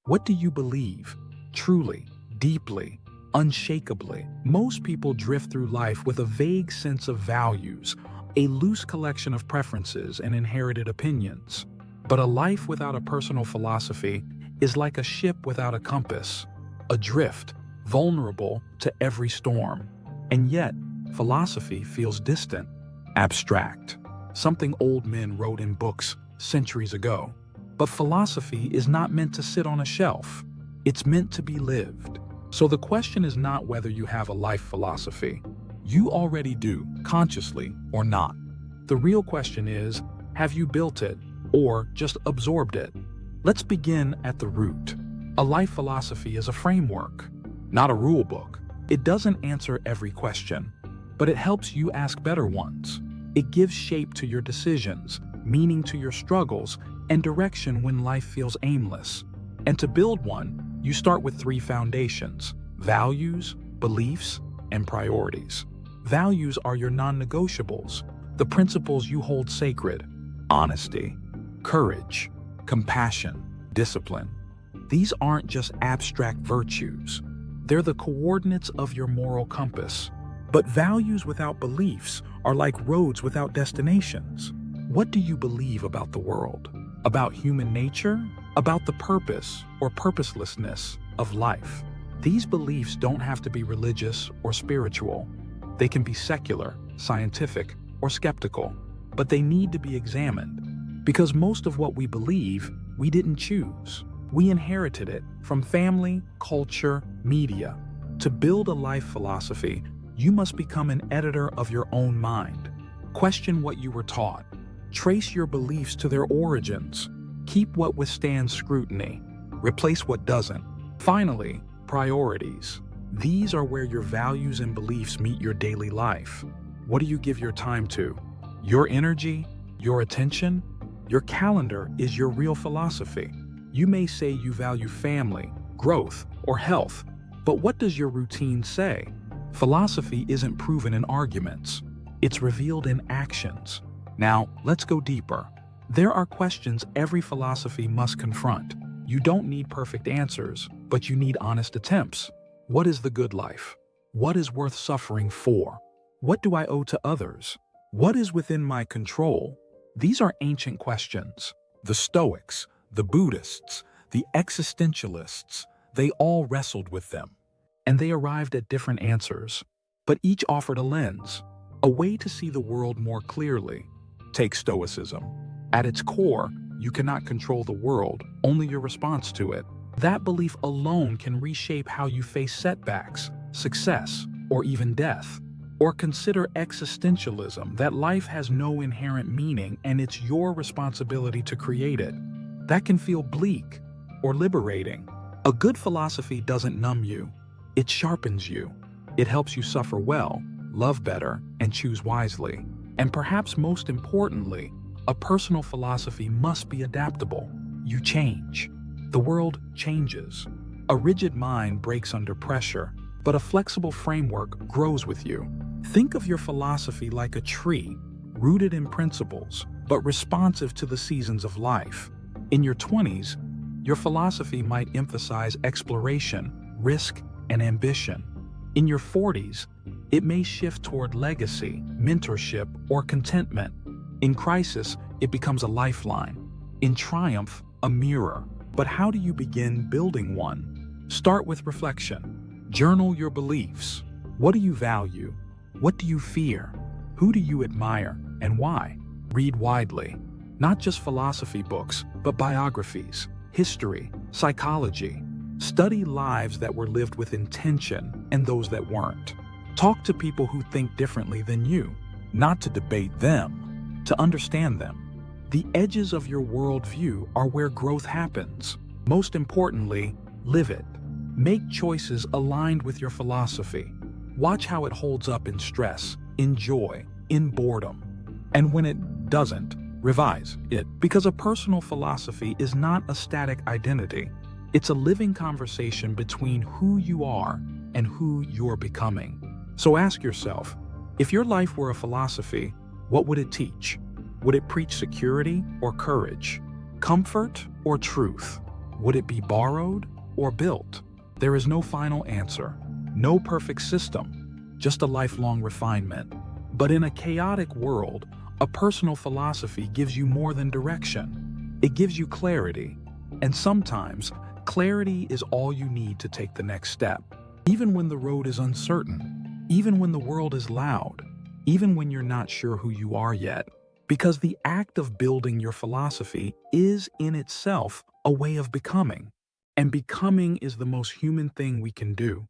What do you believe? Truly, deeply, unshakably. Most people drift through life with a vague sense of values, a loose collection of preferences and inherited opinions. But a life without a personal philosophy is like a ship without a compass, adrift, vulnerable to every storm. And yet, philosophy feels distant, abstract, something old men wrote in books centuries ago. But philosophy is not meant to sit on a shelf. It's meant to be lived. So the question is not whether you have a life philosophy. You already do, consciously or not. The real question is, have you built it or just absorbed it? Let's begin at the root. A life philosophy is a framework, not a rule book. It doesn't answer every question, but it helps you ask better ones. It gives shape to your decisions, meaning to your struggles, and direction when life feels aimless. And to build one, you start with three foundations: values, beliefs, and priorities. Values are your non-negotiables, the principles you hold sacred: honesty, courage, compassion, discipline. These aren't just abstract virtues. They're the coordinates of your moral compass. But values without beliefs are like roads without destinations. What do you believe about the world? About human nature? About the purpose or purposelessness of life? These beliefs don't have to be religious or spiritual. They can be secular, scientific, or skeptical, but they need to be examined. Because most of what we believe, we didn't choose. We inherited it from family, culture, media. To build a life philosophy, you must become an editor of your own mind. Question what you were taught. Trace your beliefs to their origins. Keep what withstands scrutiny. Replace what doesn't. Finally, priorities. These are where your values and beliefs meet your daily life. What do you give your time to? Your energy? Your attention? Your calendar is your real philosophy. You may say you value family, growth, or health, but what does your routine say? Philosophy isn't proven in arguments. It's revealed in actions. Now, let's go deeper. There are questions every philosophy must confront. You don't need perfect answers, but you need honest attempts. What is the good life? What is worth suffering for? What do I owe to others? What is within my control? These are ancient questions. The Stoics, the Buddhists, the Existentialists, they all wrestled with them. And they arrived at different answers. But each offered a lens, a way to see the world more clearly. Take Stoicism. At its core, you cannot control the world, only your response to it. That belief alone can reshape how you face setbacks, success, or even death. Or consider existentialism, that life has no inherent meaning and it's your responsibility to create it. That can feel bleak or liberating. A good philosophy doesn't numb you. It sharpens you. It helps you suffer well, love better, and choose wisely. And perhaps most importantly, a personal philosophy must be adaptable. You change. The world changes. A rigid mind breaks under pressure, but a flexible framework grows with you. Think of your philosophy like a tree, rooted in principles, but responsive to the seasons of life. In your 20s, your philosophy might emphasize exploration, risk, and ambition. In your 40s, it may shift toward legacy, mentorship, or contentment. In crisis, it becomes a lifeline. In triumph, a mirror. But how do you begin building one? Start with reflection. Journal your beliefs. What do you value? What do you fear? Who do you admire, and why? Read widely. Not just philosophy books, but biographies, history, psychology. Study lives that were lived with intention and those that weren't. Talk to people who think differently than you, not to debate them, to understand them. The edges of your worldview are where growth happens. Most importantly, live it. Make choices aligned with your philosophy. Watch how it holds up in stress, in joy, in boredom. And when it doesn't, revise it. Because a personal philosophy is not a static identity. It's a living conversation between who you are and who you're becoming. So ask yourself, if your life were a philosophy, what would it teach? Would it preach security or courage? Comfort or truth? Would it be borrowed or built? There is no final answer, no perfect system, just a lifelong refinement. But in a chaotic world, a personal philosophy gives you more than direction. It gives you clarity. And sometimes, clarity is all you need to take the next step. Even when the road is uncertain, even when the world is loud, even when you're not sure who you are yet. Because the act of building your philosophy is in itself a way of becoming. And becoming is the most human thing we can do.